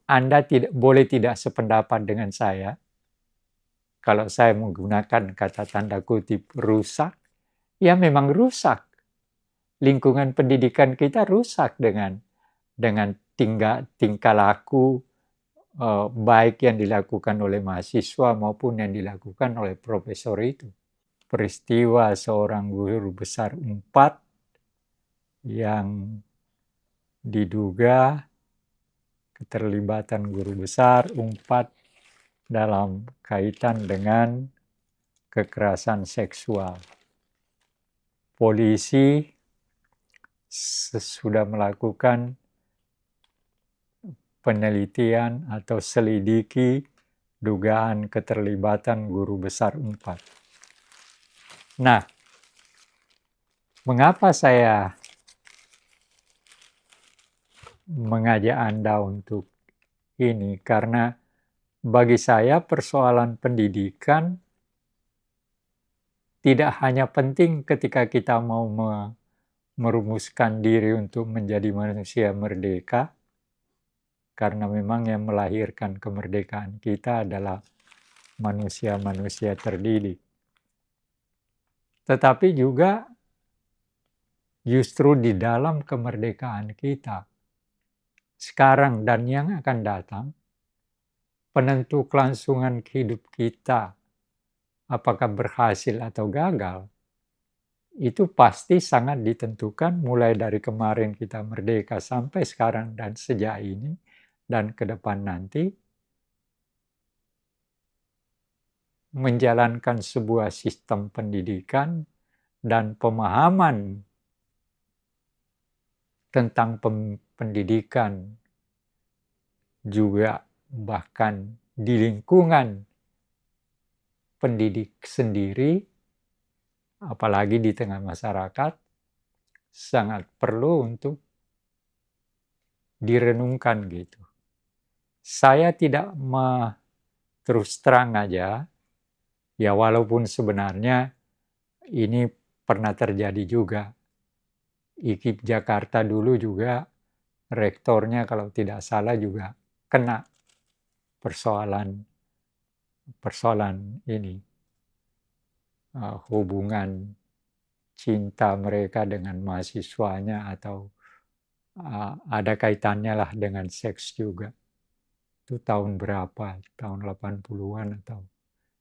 Anda boleh tidak sependapat dengan saya. Kalau saya menggunakan kata tanda kutip rusak, ya memang rusak. Lingkungan pendidikan kita rusak dengan tingkah laku baik yang dilakukan oleh mahasiswa maupun yang dilakukan oleh profesor itu. Peristiwa seorang guru besar Unpad yang diduga keterlibatan guru besar Unpad dalam kaitan dengan kekerasan seksual. Polisi sudah melakukan penelitian atau selidiki dugaan keterlibatan guru besar Unpad. Nah, mengapa saya mengajak Anda untuk ini? Karena bagi saya persoalan pendidikan tidak hanya penting ketika kita mau merumuskan diri untuk menjadi manusia merdeka, karena memang yang melahirkan kemerdekaan kita adalah manusia-manusia terdidik. Tetapi juga justru di dalam kemerdekaan kita, sekarang dan yang akan datang, penentu kelangsungan hidup kita, apakah berhasil atau gagal, itu pasti sangat ditentukan mulai dari kemarin kita merdeka sampai sekarang dan sejak ini dan ke depan nanti, menjalankan sebuah sistem pendidikan dan pemahaman tentang pendidikan juga bahkan di lingkungan pendidik sendiri, apalagi di tengah masyarakat, sangat perlu untuk direnungkan gitu. Saya tidak terus terang aja, ya walaupun sebenarnya ini pernah terjadi juga. IKIP Jakarta dulu juga rektornya kalau tidak salah juga kena persoalan ini, hubungan cinta mereka dengan mahasiswanya atau ada kaitannya lah dengan seks juga. Itu tahun berapa? Tahun 80-an atau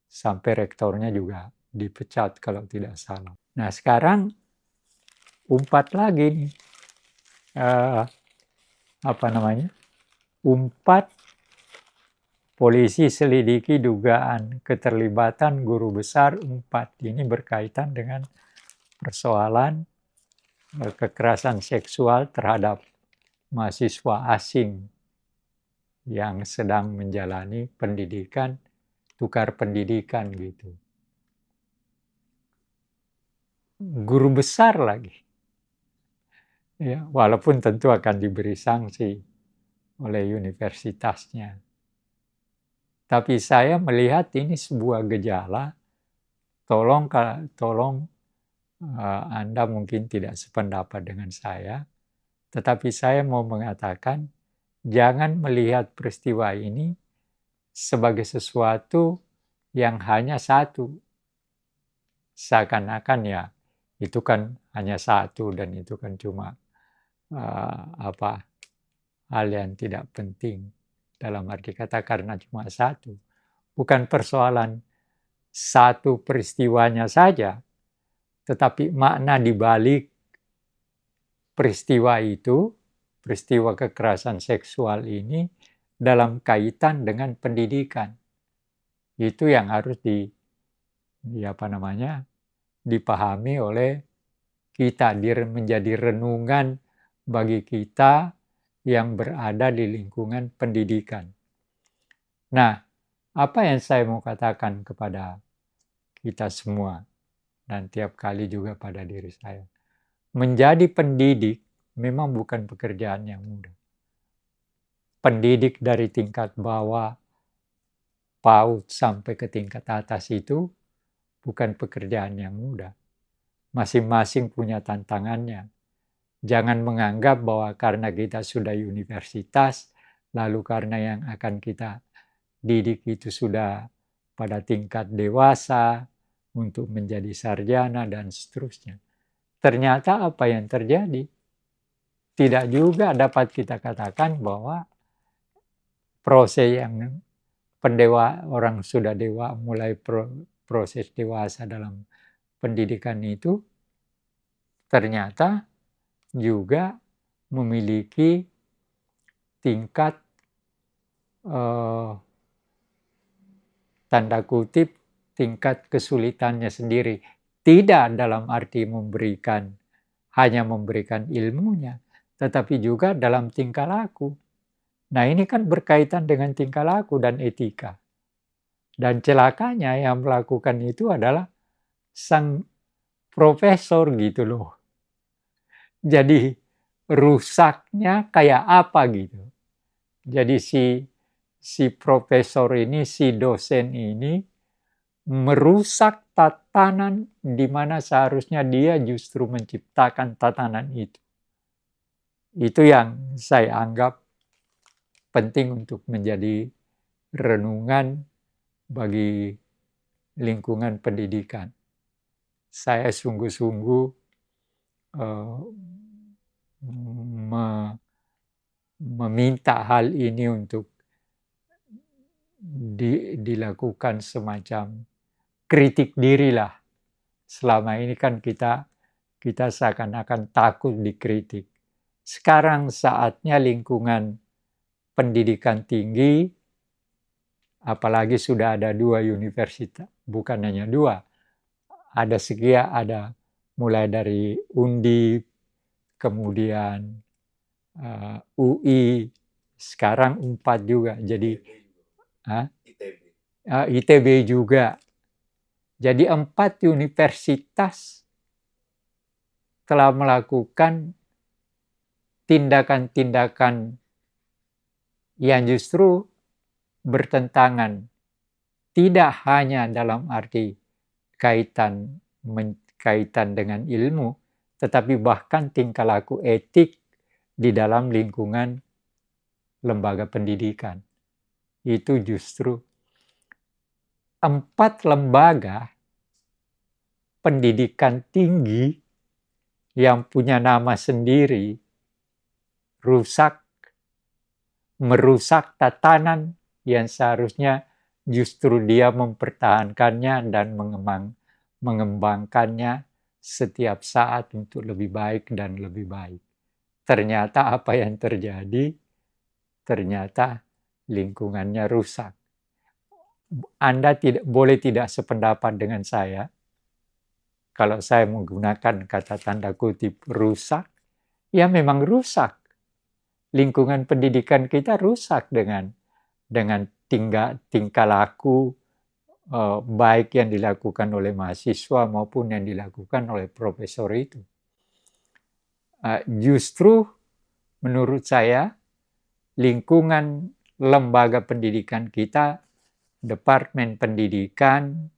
sampai rektornya juga dipecat kalau tidak salah. Nah sekarang Unpad lagi nih. Unpad, polisi selidiki dugaan keterlibatan guru besar Unpad. Ini berkaitan dengan persoalan kekerasan seksual terhadap mahasiswa asing yang sedang menjalani pendidikan, tukar pendidikan gitu. Guru besar lagi. Ya, walaupun tentu akan diberi sanksi oleh universitasnya. Tapi saya melihat ini sebuah gejala. Tolong Anda mungkin tidak sependapat dengan saya, tetapi saya mau mengatakan jangan melihat peristiwa ini sebagai sesuatu yang hanya satu. Seakan-akan ya itu kan hanya satu dan itu kan cuma hal yang tidak penting dalam arti kata karena cuma satu. Bukan persoalan satu peristiwanya saja, tetapi makna di balik peristiwa itu, peristiwa kekerasan seksual ini dalam kaitan dengan pendidikan. Itu yang harus dipahami oleh kita, menjadi renungan bagi kita yang berada di lingkungan pendidikan. Nah, apa yang saya mau katakan kepada kita semua dan tiap kali juga pada diri saya. Menjadi pendidik memang bukan pekerjaan yang mudah. Pendidik dari tingkat bawah, PAUD sampai ke tingkat atas itu bukan pekerjaan yang mudah. Masing-masing punya tantangannya. Jangan menganggap bahwa karena kita sudah universitas lalu karena yang akan kita didik itu sudah pada tingkat dewasa untuk menjadi sarjana dan seterusnya. Ternyata apa yang terjadi? Tidak juga dapat kita katakan bahwa proses yang orang sudah mulai proses dewasa dalam pendidikan itu ternyata juga memiliki tingkat tanda kutip tingkat kesulitannya sendiri. Tidak dalam arti hanya memberikan ilmunya, tetapi juga dalam tingkah laku. Nah, ini kan berkaitan dengan tingkah laku dan etika. Dan celakanya yang melakukan itu adalah sang profesor gitu loh. Jadi rusaknya kayak apa gitu. Jadi si profesor ini, si dosen ini merusak tatanan di mana seharusnya dia justru menciptakan tatanan itu. Itu yang saya anggap penting untuk menjadi renungan bagi lingkungan pendidikan. Saya sungguh-sungguh meminta hal ini untuk dilakukan semacam kritik diri lah. Selama ini kan kita seakan-akan takut dikritik. Sekarang saatnya lingkungan pendidikan tinggi, apalagi sudah ada 2 universitas, bukan hanya 2, ada sekian, ada mulai dari Undip, kemudian UI, sekarang 4 juga, jadi ITB juga. Jadi 4 universitas telah melakukan tindakan-tindakan yang justru bertentangan. Tidak hanya dalam arti kaitan dengan ilmu, tetapi bahkan tingkah laku etik di dalam lingkungan lembaga pendidikan. Itu justru 4 lembaga pendidikan tinggi yang punya nama sendiri merusak tatanan yang seharusnya justru dia mempertahankannya dan mengembangkannya setiap saat untuk lebih baik dan lebih baik. Ternyata apa yang terjadi? Ternyata lingkungannya rusak. Anda boleh tidak sependapat dengan saya. Kalau saya menggunakan kata tanda kutip rusak, ya memang rusak. Lingkungan pendidikan kita rusak dengan tingkah laku baik yang dilakukan oleh mahasiswa maupun yang dilakukan oleh profesor itu. Justru menurut saya lingkungan lembaga pendidikan kita, Departemen Pendidikan,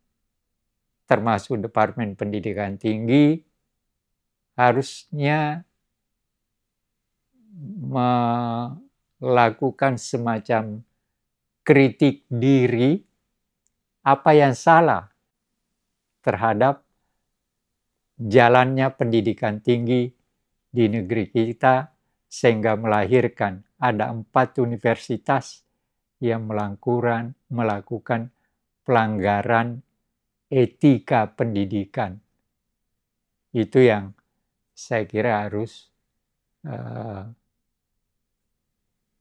termasuk Departemen Pendidikan Tinggi, harusnya melakukan semacam kritik diri apa yang salah terhadap jalannya pendidikan tinggi di negeri kita sehingga melahirkan ada 4 universitas yang melakukan pelanggaran etika pendidikan. Itu yang saya kira harus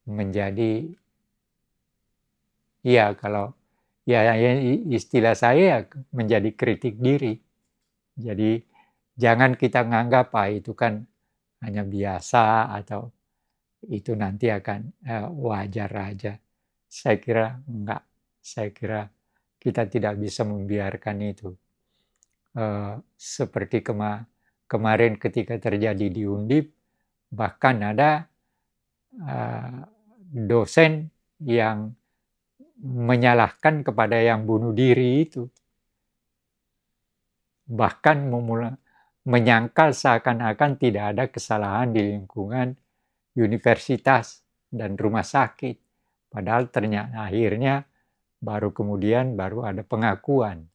menjadi, ya kalau istilah saya menjadi kritik diri. Jadi jangan kita menganggap itu kan hanya biasa atau itu nanti akan wajar aja. Saya kira enggak. Saya kira kita tidak bisa membiarkan itu. Seperti kemarin ketika terjadi di Undip, bahkan ada dosen yang menyalahkan kepada yang bunuh diri itu. Bahkan menyangkal seakan-akan tidak ada kesalahan di lingkungan universitas dan rumah sakit. Padahal ternyata akhirnya baru ada pengakuan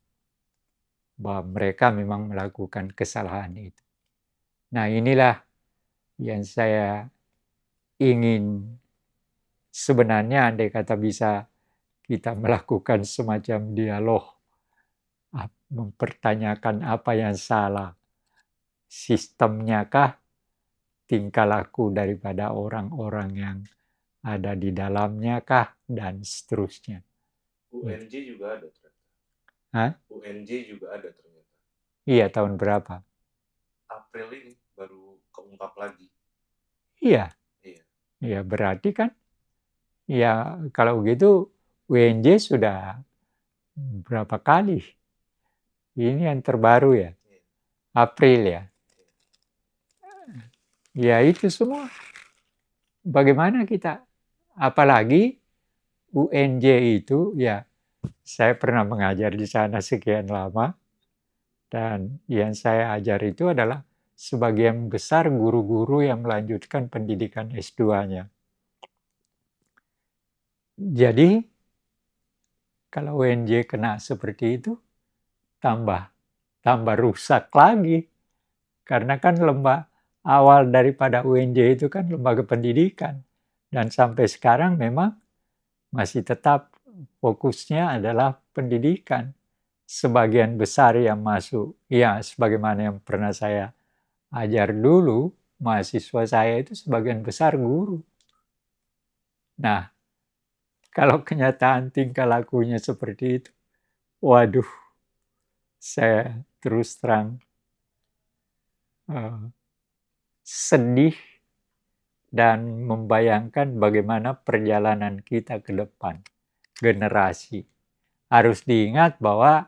bahwa mereka memang melakukan kesalahan itu. Nah, inilah yang saya ingin, sebenarnya andai kata bisa kita melakukan semacam dialog, mempertanyakan apa yang salah, sistemnya kah, tingkah laku daripada orang-orang yang ada di dalamnya kah, dan seterusnya. UNJ juga ada ternyata. Hah? UNJ juga ada ternyata. Iya, tahun berapa? April ini baru keungkap lagi. Iya. Iya. Ya, berarti kan, ya kalau begitu UNJ sudah berapa kali? Ini yang terbaru ya, Iya. April ya. Ya itu semua. Bagaimana kita, apalagi UNJ itu ya, saya pernah mengajar di sana sekian lama, dan yang saya ajar itu adalah sebagian besar guru-guru yang melanjutkan pendidikan S2-nya. Jadi, kalau UNJ kena seperti itu, tambah rusak lagi. Karena kan awal daripada UNJ itu kan lembaga pendidikan. Dan sampai sekarang memang masih tetap fokusnya adalah pendidikan. Sebagian besar yang masuk, ya sebagaimana yang pernah saya ajar dulu, mahasiswa saya itu sebagian besar guru. Nah, kalau kenyataan tingkah lakunya seperti itu, waduh, saya terus terang sedih dan membayangkan bagaimana perjalanan kita ke depan, generasi. Harus diingat bahwa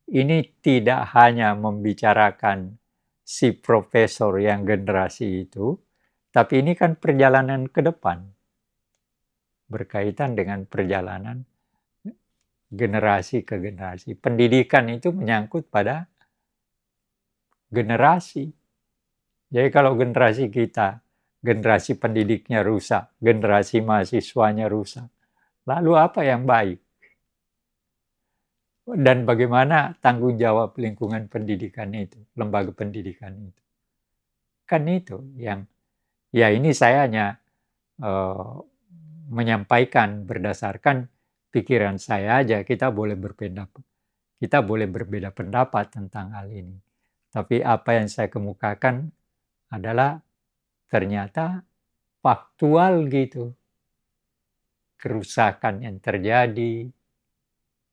ini tidak hanya membicarakan si profesor yang generasi itu, tapi ini kan perjalanan ke depan, berkaitan dengan perjalanan generasi ke generasi. Pendidikan itu menyangkut pada generasi. Jadi kalau generasi kita, generasi pendidiknya rusak, generasi mahasiswanya rusak, lalu apa yang baik? Dan bagaimana tanggung jawab lingkungan pendidikan itu, lembaga pendidikan itu? Kan itu yang, ya ini saya hanya menyampaikan berdasarkan pikiran saya aja. Kita boleh berbeda pendapat tentang hal ini. Tapi apa yang saya kemukakan adalah ternyata faktual gitu. Kerusakan yang terjadi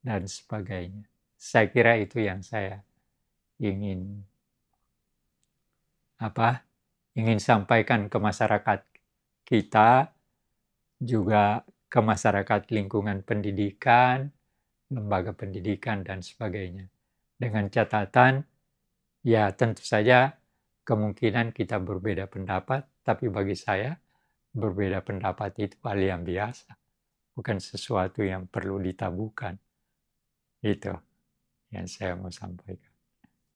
dan sebagainya. Saya kira itu yang saya ingin sampaikan ke masyarakat kita, juga ke masyarakat lingkungan pendidikan, lembaga pendidikan dan sebagainya. Dengan catatan, ya tentu saja kemungkinan kita berbeda pendapat, tapi bagi saya berbeda pendapat itu hal yang biasa, bukan sesuatu yang perlu ditabukan. Itu yang saya mau sampaikan.